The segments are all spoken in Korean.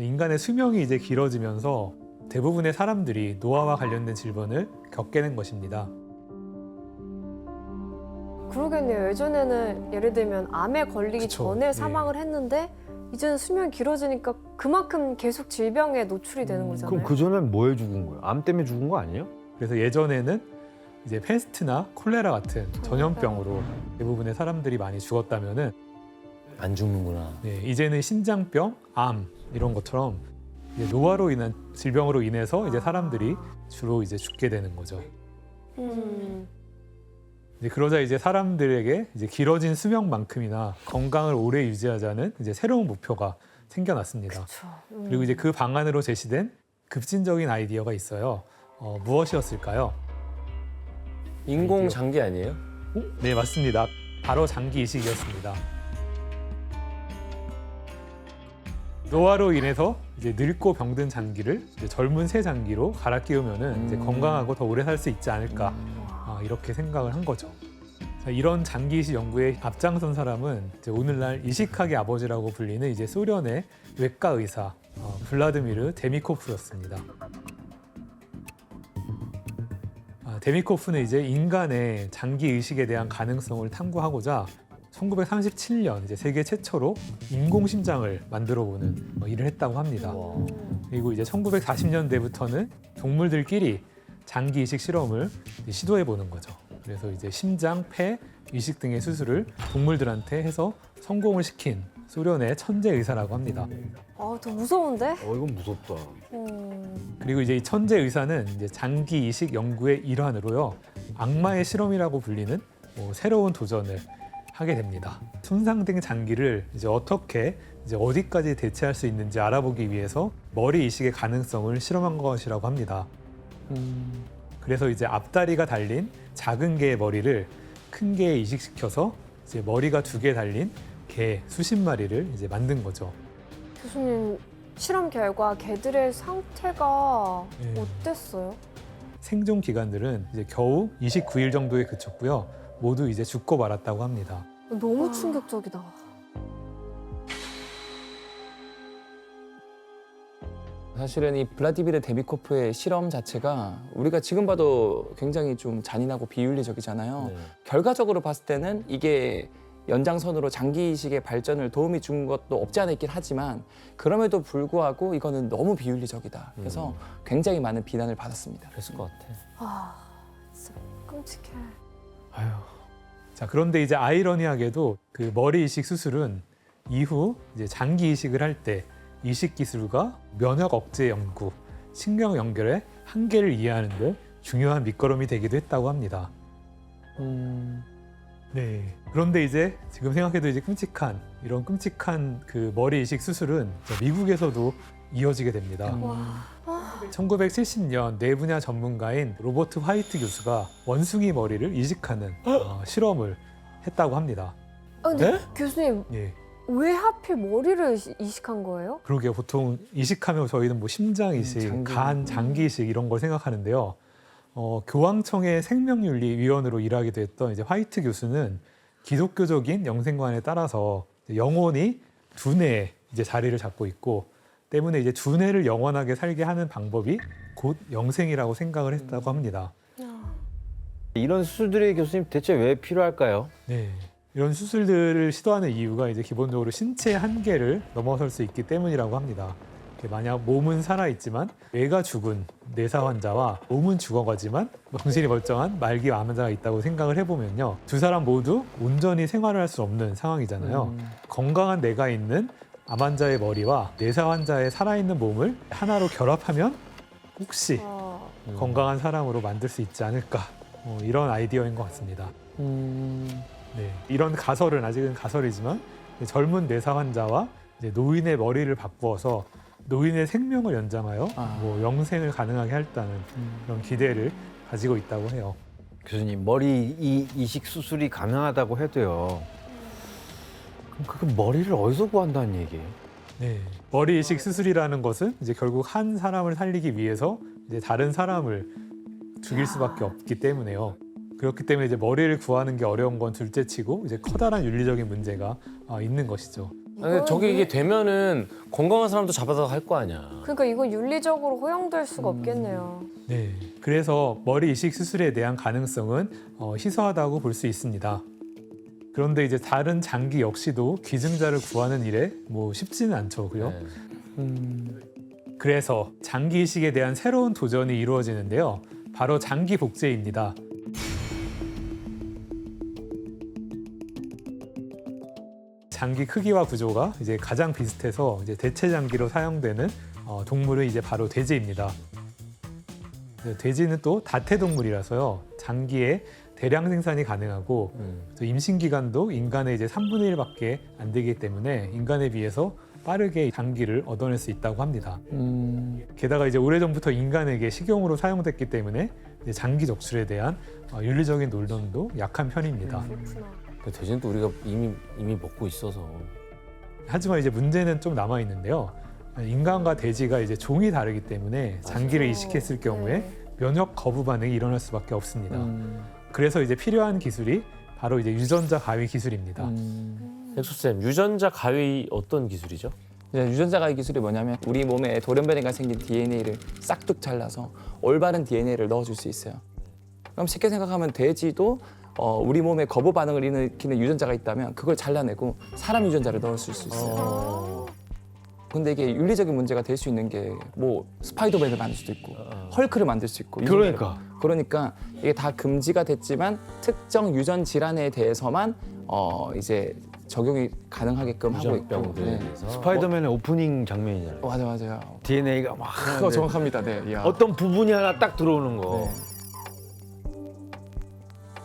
인간의 수명이 이제 길어지면서 대부분의 사람들이 노화와 관련된 질병을 겪게 된 것입니다. 그러겠네요. 예전에는 예를 들면 암에 걸리기 그쵸. 전에 사망을 했는데 이제는 수명이 길어지니까 그만큼 계속 질병에 노출이 되는 거잖아요. 그럼 그 전엔 뭐에 죽은 거예요? 암 때문에 죽은 거 아니에요? 그래서 예전에는 이제 페스트나 콜레라 같은 전염병으로 대부분의 사람들이 많이 죽었다면은 안 죽는구나. 이제는 신장병, 암 이런 것처럼 이제 노화로 인한 질병으로 인해서 이제 사람들이 주로 이제 죽게 되는 거죠. 이제 그러자 이제 사람들에게 이제 길어진 수명만큼이나 건강을 오래 유지하자는 이제 새로운 목표가 생겨났습니다. 그쵸. 그리고 이제 그 방안으로 제시된 급진적인 아이디어가 있어요. 무엇이었을까요? 인공 장기 아니에요? 네, 맞습니다. 바로 장기 이식이었습니다. 노화로 인해서 이제 늙고 병든 장기를 이제 젊은 새 장기로 갈아 끼우면은 이제 건강하고 더 오래 살 수 있지 않을까 이렇게 생각을 한 거죠. 자, 이런 장기 이식 연구에 앞장선 사람은 이제 오늘날 이식학의 아버지라고 불리는 이제 소련의 외과 의사 블라드미르 데미코프였습니다. 데미코프는 이제 인간의 장기 의식에 대한 가능성을 탐구하고자 1937년 이제 세계 최초로 인공 심장을 만들어보는 일을 했다고 합니다. 그리고 이제 1940년대부터는 동물들끼리 장기 이식 실험을 시도해보는 거죠. 그래서 이제 심장, 폐, 이식 등의 수술을 동물들한테 해서 성공을 시킨 소련의 천재 의사라고 합니다. 더 무서운데? 이건 무섭다. 그리고 이제 이 천재 의사는 이제 장기 이식 연구의 일환으로요, 악마의 실험이라고 불리는 새로운 도전을 하게 됩니다. 손상된 장기를 이제 어떻게 이제 어디까지 대체할 수 있는지 알아보기 위해서 머리 이식의 가능성을 실험한 것이라고 합니다. 그래서 이제 앞다리가 달린 작은 개의 머리를 큰 개에 이식시켜서 이제 머리가 2개 달린 개 수십 마리를 이제 만든 거죠. 교수님, 실험 결과 개들의 상태가 네. 어땠어요? 생존 기간들은 이제 겨우 29일 정도에 그쳤고요. 모두 이제 죽고 말았다고 합니다. 너무 충격적이다. 사실은 이 블라디미르 데미코프의 실험 자체가 우리가 지금 봐도 굉장히 좀 잔인하고 비윤리적이잖아요. 결과적으로 봤을 때는 이게 연장선으로 장기 이식의 발전을 도움이 준 것도 없지 않아 있긴 하지만 그럼에도 불구하고 이거는 너무 비윤리적이다. 그래서 굉장히 많은 비난을 받았습니다. 그랬을 것 같아. 진짜 끔찍해. 아유. 자, 그런데 이제 아이러니하게도 그 머리 이식 수술은 이후 이제 장기 이식을 할 때 이식 기술과 면역 억제 연구, 신경 연결의 한계를 이해하는 데 중요한 밑거름이 되기도 했다고 합니다. 네. 그런데 이제 지금 생각해도 이제 이런 끔찍한 그 머리 이식 수술은 미국에서도 이어지게 됩니다. 1970년 뇌 분야 전문가인 로버트 화이트 교수가 원숭이 머리를 이식하는 실험을 했다고 합니다. 근데 교수님, 예. 왜 하필 머리를 이식한 거예요? 그러게요. 보통 이식하면 저희는 뭐 심장 이식, 간 장기 이식 이런 걸 생각하는데요. 교황청의 생명윤리위원으로 일하기도 했던 이제 화이트 교수는 기독교적인 영생관에 따라서 영혼이 두뇌에 이제 자리를 잡고 있고 때문에 이제 두뇌를 영원하게 살게 하는 방법이 곧 영생이라고 생각을 했다고 합니다. 이런 수술들이 교수님 대체 왜 필요할까요? 네. 이런 수술들을 시도하는 이유가 이제 기본적으로 신체의 한계를 넘어설 수 있기 때문이라고 합니다. 만약 몸은 살아있지만 뇌가 죽은 뇌사 환자와 몸은 죽어가지만 정신이 멀쩡한 말기 암 환자가 있다고 생각을 해보면요. 두 사람 모두 온전히 생활을 할 수 없는 상황이잖아요. 건강한 뇌가 있는 암 환자의 머리와 뇌사 환자의 살아있는 몸을 하나로 결합하면 혹시 건강한 사람으로 만들 수 있지 않을까, 이런 아이디어인 것 같습니다. 네, 이런 가설은 아직은 가설이지만 젊은 뇌사 환자와 이제 노인의 머리를 바꾸어서 노인의 생명을 연장하여 뭐 영생을 가능하게 할다는 그런 기대를 가지고 있다고 해요. 교수님, 머리 이식 수술이 가능하다고 해도요. 그럼 그 머리를 어디서 구한다는 얘기예요? 네, 머리 이식 수술이라는 것은 이제 결국 한 사람을 살리기 위해서 이제 다른 사람을 죽일 수밖에 없기 때문에요. 그렇기 때문에 이제 머리를 구하는 게 어려운 건 둘째치고 이제 커다란 윤리적인 문제가 있는 것이죠. 근데 저게 이게 되면은 건강한 사람도 잡아서 할 거 아니야. 그러니까 이건 윤리적으로 허용될 수가 없겠네요. 네. 그래서 머리 이식 수술에 대한 가능성은 희소하다고 볼 수 있습니다. 그런데 이제 다른 장기 역시도 기증자를 구하는 일에 뭐 쉽지는 않죠,고요. 네. 그래서 장기 이식에 대한 새로운 도전이 이루어지는데요. 바로 장기 복제입니다. 장기 크기와 구조가 이제 가장 비슷해서 이제 대체 장기로 사용되는 동물은 이제 바로 돼지입니다. 돼지는 또 다태동물이라서요. 장기의 대량 생산이 가능하고 또 임신 기간도 인간의 이제 3분의 1밖에 안 되기 때문에 인간에 비해서 빠르게 장기를 얻어낼 수 있다고 합니다. 게다가 이제 오래전부터 인간에게 식용으로 사용됐기 때문에 이제 장기 적출에 대한 윤리적인 논란도 약한 편입니다. 그렇구나. 그 돼지는 또 우리가 이미 먹고 있어서. 하지만 이제 문제는 좀 남아 있는데요. 인간과 돼지가 이제 종이 다르기 때문에 장기를 이식했을 경우에 네. 면역 거부 반응이 일어날 수밖에 없습니다. 그래서 이제 필요한 기술이 바로 이제 유전자 가위 기술입니다. 엑소쌤, 유전자 가위 어떤 기술이죠? 이제 유전자 가위 기술이 뭐냐면 우리 몸에 돌연변이가 생긴 DNA를 싹둑 잘라서 올바른 DNA를 넣어줄 수 있어요. 그럼 쉽게 생각하면 돼지도 우리 몸에 거부 반응을 일으키는 유전자가 있다면 그걸 잘라내고 사람 유전자를 넣을 수 있어요. 근데 이게 윤리적인 문제가 될 수 있는 게 뭐 스파이더맨을 만들 수도 있고 헐크를 만들 수 있고 그러니까 이게 다 금지가 됐지만 특정 유전 질환에 대해서만 이제 적용이 가능하게끔 하고 있고. 유전병들에 대해서. 스파이더맨의 오프닝 장면이잖아요. 맞아요. DNA가 막 그거 정확합니다. 네. 이야. 어떤 부분이 하나 딱 들어오는 거. 네.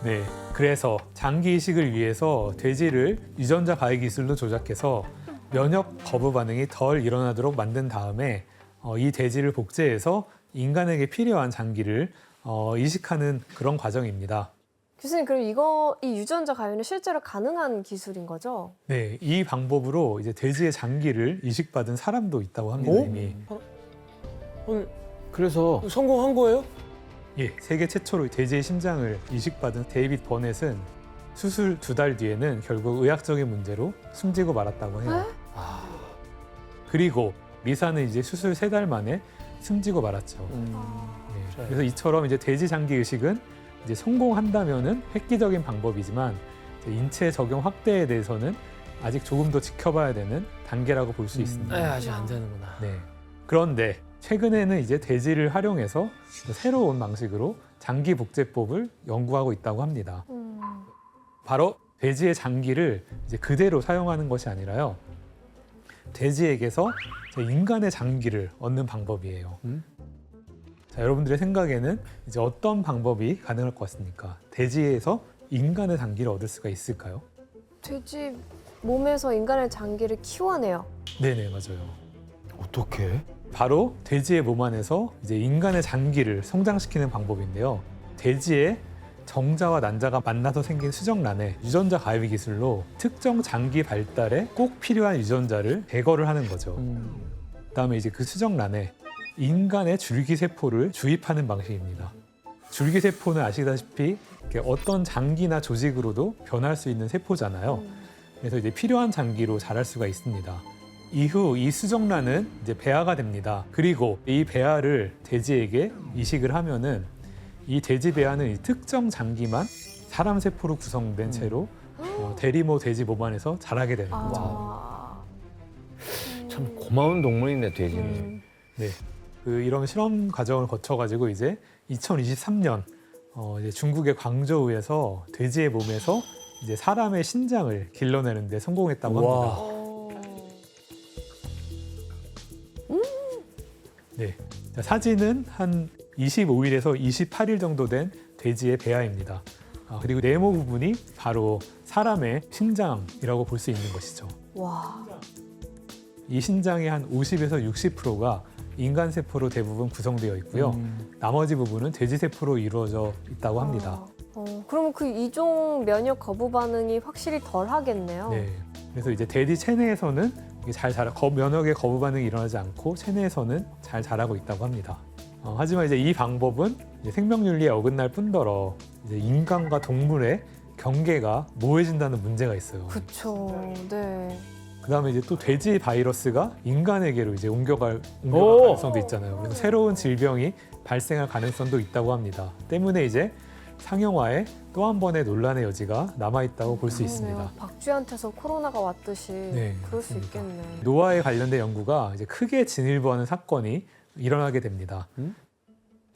네, 그래서 장기 이식을 위해서 돼지를 유전자 가위 기술로 조작해서 면역 거부 반응이 덜 일어나도록 만든 다음에 이 돼지를 복제해서 인간에게 필요한 장기를 이식하는 그런 과정입니다. 교수님, 그럼 이 유전자 가위는 실제로 가능한 기술인 거죠? 네, 이 방법으로 이제 돼지의 장기를 이식받은 사람도 있다고 합니다. 이미. 그래서 성공한 거예요? 예, 세계 최초로 돼지의 심장을 이식받은 데이빗 버넷은 수술 2달 뒤에는 결국 의학적인 문제로 숨지고 말았다고 해요. 그리고 리사는 이제 수술 3달 만에 숨지고 말았죠. 네, 그래서 이처럼 이제 돼지 장기 의식은 이제 성공한다면은 획기적인 방법이지만 이제 인체 적용 확대에 대해서는 아직 조금 더 지켜봐야 되는 단계라고 볼 수 있습니다. 아직 안 되는구나. 네. 그런데 최근에는 이제 돼지를 활용해서 새로운 방식으로 장기 복제법을 연구하고 있다고 합니다. 바로 돼지의 장기를 이제 그대로 사용하는 것이 아니라요. 돼지에게서 인간의 장기를 얻는 방법이에요. 자, 여러분들의 생각에는 이제 어떤 방법이 가능할 것 같습니까? 돼지에서 인간의 장기를 얻을 수가 있을까요? 돼지 몸에서 인간의 장기를 키워내요. 네네, 맞아요. 어떻게? 바로 돼지의 몸 안에서 이제 인간의 장기를 성장시키는 방법인데요. 돼지의 정자와 난자가 만나서 생긴 수정란에 유전자 가위 기술로 특정 장기 발달에 꼭 필요한 유전자를 제거를 하는 거죠. 그다음에 이제 그 수정란에 인간의 줄기세포를 주입하는 방식입니다. 줄기세포는 아시다시피 이렇게 어떤 장기나 조직으로도 변할 수 있는 세포잖아요. 그래서 이제 필요한 장기로 자랄 수가 있습니다. 이후 이 수정란은 이제 배아가 됩니다. 그리고 이 배아를 돼지에게 이식을 하면은 이 돼지 배아는 이 특정 장기만 사람 세포로 구성된 채로 대리모 돼지 몸 안에서 자라게 되는 거죠. 참 고마운 동물이네, 돼지는. 네, 이런 실험 과정을 거쳐가지고 이제 2023년 이제 중국의 광저우에서 돼지의 몸에서 이제 사람의 신장을 길러내는데 성공했다고 합니다. 네, 자, 사진은 한 25일에서 28일 정도 된 돼지의 배아입니다. 그리고 네모 부분이 바로 사람의 신장이라고 볼 수 있는 것이죠. 와. 이 신장의 한 50에서 60%가 인간 세포로 대부분 구성되어 있고요. 나머지 부분은 돼지 세포로 이루어져 있다고 합니다. 그럼 그 이종 면역 거부 반응이 확실히 덜 하겠네요. 네, 그래서 이제 돼지 체내에서는 이게 잘 자라, 면역의 거부 반응이 일어나지 않고 체내에서는 잘 자라고 있다고 합니다. 하지만 이제 이 방법은 이제 생명윤리에 어긋날 뿐더러 이제 인간과 동물의 경계가 모호해진다는 문제가 있어요. 그렇죠. 네. 그다음에 이제 또 돼지 바이러스가 인간에게로 이제 옮겨갈 오! 가능성도 있잖아요. 그래서 새로운 질병이 발생할 가능성도 있다고 합니다. 때문에 이제 상용화에 또 한 번의 논란의 여지가 남아 있다고 볼 수 그러네요. 있습니다. 박쥐한테서 코로나가 왔듯이 네, 그럴 수 맞습니다. 있겠네. 노화에 관련된 연구가 이제 크게 진일보하는 사건이 일어나게 됩니다.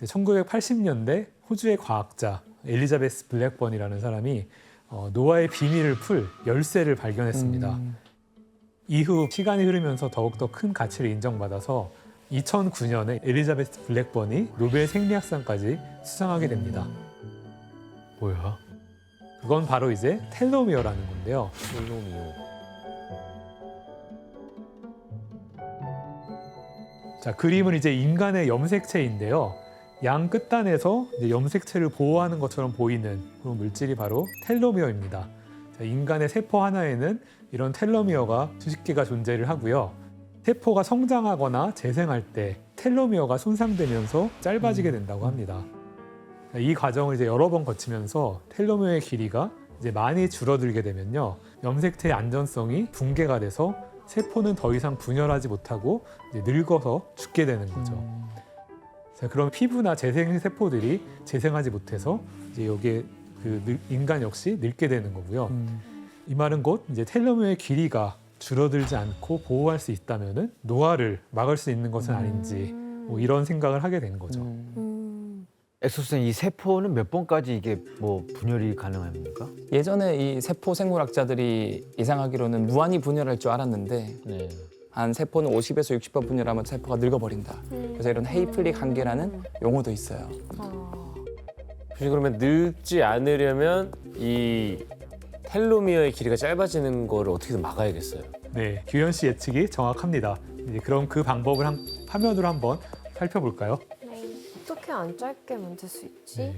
1980년대 호주의 과학자 엘리자베스 블랙번이라는 사람이 노화의 비밀을 풀 열쇠를 발견했습니다. 이후 시간이 흐르면서 더욱더 큰 가치를 인정받아서 2009년에 엘리자베스 블랙번이 노벨 생리학상까지 수상하게 됩니다. 뭐야? 그건 바로 이제 텔로미어라는 건데요. 자, 그림은 이제 인간의 염색체인데요. 양 끝단에서 이제 염색체를 보호하는 것처럼 보이는 그런 물질이 바로 텔로미어입니다. 자, 인간의 세포 하나에는 이런 텔로미어가 수십 개가 존재를 하고요. 세포가 성장하거나 재생할 때 텔로미어가 손상되면서 짧아지게 된다고 합니다. 자, 이 과정을 이제 여러 번 거치면서 텔로미어의 길이가 이제 많이 줄어들게 되면요. 염색체의 안전성이 붕괴가 돼서 세포는 더 이상 분열하지 못하고 이제 늙어서 죽게 되는 거죠. 자, 그럼 피부나 재생 세포들이 재생하지 못해서 이제 여기에 인간 역시 늙게 되는 거고요. 이 말은 곧 이제 텔로미어의 길이가 줄어들지 않고 보호할 수 있다면은 노화를 막을 수 있는 것은 아닌지 뭐 이런 생각을 하게 된 거죠. 엑소쌤, 이 세포는 몇 번까지 이게 뭐 분열이 가능합니까? 예전에 이 세포 생물학자들이 예상하기로는 무한히 분열할 줄 알았는데 네. 한 세포는 50에서 60번 분열하면 세포가 늙어버린다. 그래서 이런 헤이플릭 한계라는 용어도 있어요. 혹시 그러면 늙지 않으려면 이 텔로미어의 길이가 짧아지는 거를 어떻게든 막아야겠어요. 네, 규현 씨 예측이 정확합니다. 이제 그럼 그 방법을 화면으로 한번 살펴볼까요? 어떻게 안 짧게 만들 수 있지? 네.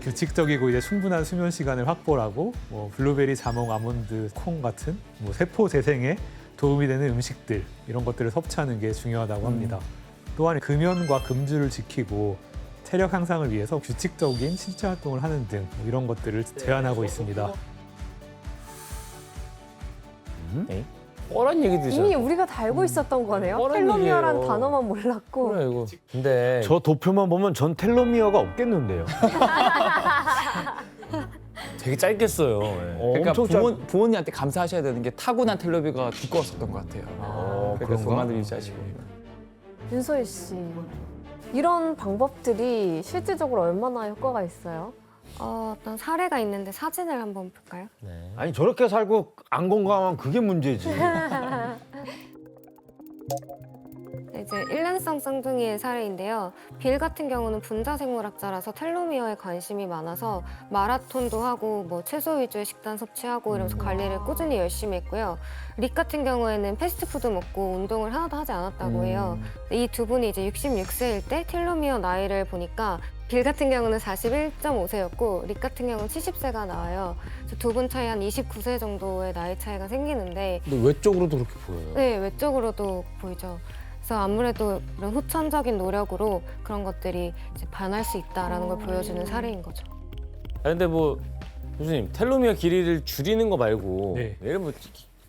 규칙적이고 이제 충분한 수면 시간을 확보하고 뭐 블루베리, 자몽, 아몬드, 콩 같은 뭐 세포 재생에 도움이 되는 음식들 이런 것들을 섭취하는 게 중요하다고 합니다. 또한 금연과 금주를 지키고 체력 향상을 위해서 규칙적인 신체 활동을 하는 등뭐 이런 것들을 제안하고 있습니다. 뻔한 얘기들이잖아. 이미 우리가 다 알고 있었던 거네요. 뻔한 텔로미어란 얘기예요. 단어만 몰랐고. 그래 이거. 근데 저 도표만 보면 전 텔로미어가 없겠는데요. 되게 짧게 써요. 그러니까 엄청 부모님한테 감사하셔야 되는 게 타고난 텔로미어가 두꺼웠었던 것 같아요. 그러니까 그런가? 그만을 유지하시고. 윤소희 씨, 이런 방법들이 실질적으로 얼마나 효과가 있어요? 어떤 사례가 있는데 사진을 한번 볼까요? 네. 아니 저렇게 살고 안 건강하면 그게 문제지. 이제 일란성 쌍둥이의 사례인데요. 빌 같은 경우는 분자 생물학자라서 텔로미어에 관심이 많아서 마라톤도 하고 뭐 채소 위주의 식단 섭취하고 이러면서 관리를 꾸준히 열심히 했고요. 릭 같은 경우에는 패스트푸드 먹고 운동을 하나도 하지 않았다고 해요. 이 두 분이 이제 66세일 때 텔로미어 나이를 보니까 빌 같은 경우는 41.5세였고 릭 같은 경우는 70세가 나와요. 두 분 차이 한 29세 정도의 나이 차이가 생기는데 근데 외적으로도 그렇게 보여요. 네, 외적으로도 보이죠. 그래서 아무래도 이런 후천적인 노력으로 그런 것들이 이제 반할 수 있다라는 걸 보여주는 사례인 거죠. 아, 근데 뭐 교수님 텔로미어 길이를 줄이는 거 말고 네. 예를 뭐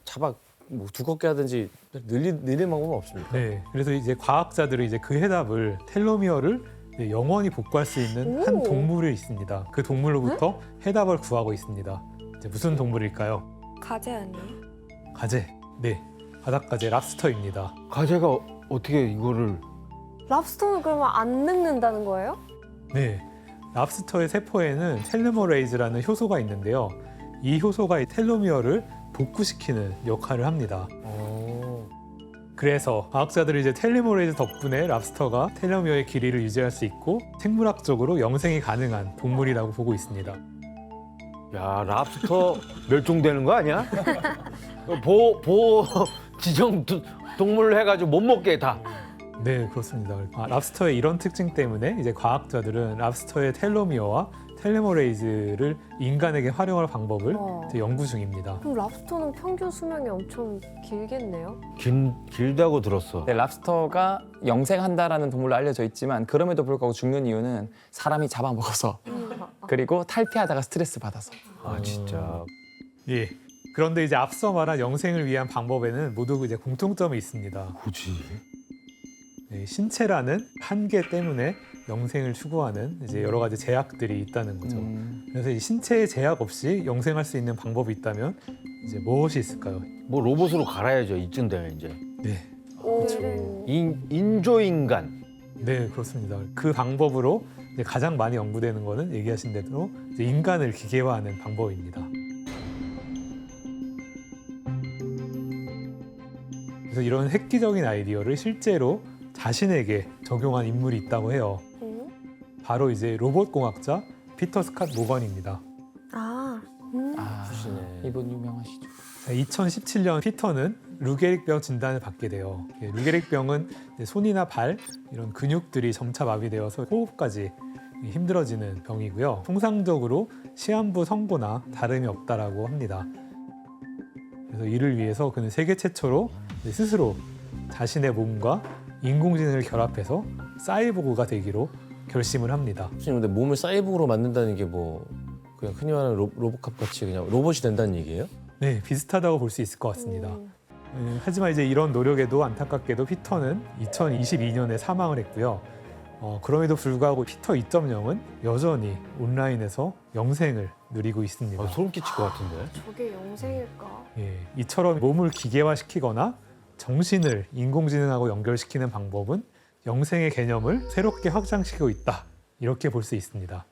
잡아 뭐 두껍게 하든지 늘리는 방법은 없습니까? 네, 그래서 이제 과학자들이 이제 그 해답을 텔로미어를 이제 영원히 복구할 수 있는 한 오. 동물이 있습니다. 그 동물로부터 해답을 구하고 있습니다. 이제 무슨 동물일까요? 가재 아니에요? 가재. 네, 바닷가재 랍스터입니다. 가재가 어떻게 이거를 랍스터는 그러면 안 늙는다는 거예요? 네, 랍스터의 세포에는 텔로메레이즈라는 효소가 있는데요. 이 효소가 이 텔로미어를 복구시키는 역할을 합니다. 그래서 과학자들이 이제 텔로메레이즈 덕분에 랍스터가 텔로미어의 길이를 유지할 수 있고 생물학적으로 영생이 가능한 동물이라고 보고 있습니다. 야 랍스터 멸종되는 거 아니야? 보호 지정 동물 해가지고 못 먹게 다. 네, 그렇습니다. 랍스터의 이런 특징 때문에 이제 과학자들은 랍스터의 텔로미어와 텔로메레이즈를 인간에게 활용할 방법을 와. 이제 연구 중입니다. 그럼 랍스터는 평균 수명이 엄청 길겠네요? 길다고 들었어. 네, 랍스터가 영생한다라는 동물로 알려져 있지만 그럼에도 불구하고 죽는 이유는 사람이 잡아먹어서 그리고 탈피하다가 스트레스 받아서. 아 진짜. 예, 그런데 이제 앞서 말한 영생을 위한 방법에는 모두 이제 공통점이 있습니다. 뭐지? 네, 신체라는 한계 때문에 영생을 추구하는 이제 여러 가지 제약들이 있다는 거죠. 그래서 이 신체의 제약 없이 영생할 수 있는 방법이 있다면 이제 무엇이 있을까요? 뭐 로봇으로 갈아야죠. 이쯤 되면 이제. 네, 오. 인조인간. 네 그렇습니다. 그 방법으로 이제 가장 많이 연구되는 거는 얘기하신 대로 이제 인간을 기계화하는 방법입니다. 그래서 이런 획기적인 아이디어를 실제로 자신에게 적용한 인물이 있다고 해요. 바로 이제 로봇 공학자 피터 스캇 모건입니다. 아, 수시네. 이분 유명하시죠. 2017년 피터는 루게릭병 진단을 받게 돼요. 루게릭병은 이제 손이나 발 이런 근육들이 점차 마비되어서 호흡까지 힘들어지는 병이고요. 통상적으로 시한부 선고나 다름이 없다라고 합니다. 그래서 이를 위해서 그는 세계 최초로 스스로 자신의 몸과 인공지능을 결합해서 사이보그가 되기로 결심을 합니다. 수님 근데 몸을 사이보그로 만든다는 게 뭐 그냥 흔히 말하는 로봇캅 같이 그냥 로봇이 된다는 얘기예요? 네, 비슷하다고 볼 수 있을 것 같습니다. 하지만 이제 이런 노력에도 안타깝게도 피터는 2022년에 사망을 했고요. 그럼에도 불구하고 피터 2.0은 여전히 온라인에서 영생을 누리고 있습니다. 소름 끼칠 것 같은데. 저게 영생일까? 예, 이처럼 몸을 기계화시키거나 정신을 인공지능하고 연결시키는 방법은 영생의 개념을 새롭게 확장시키고 있다. 이렇게 볼 수 있습니다.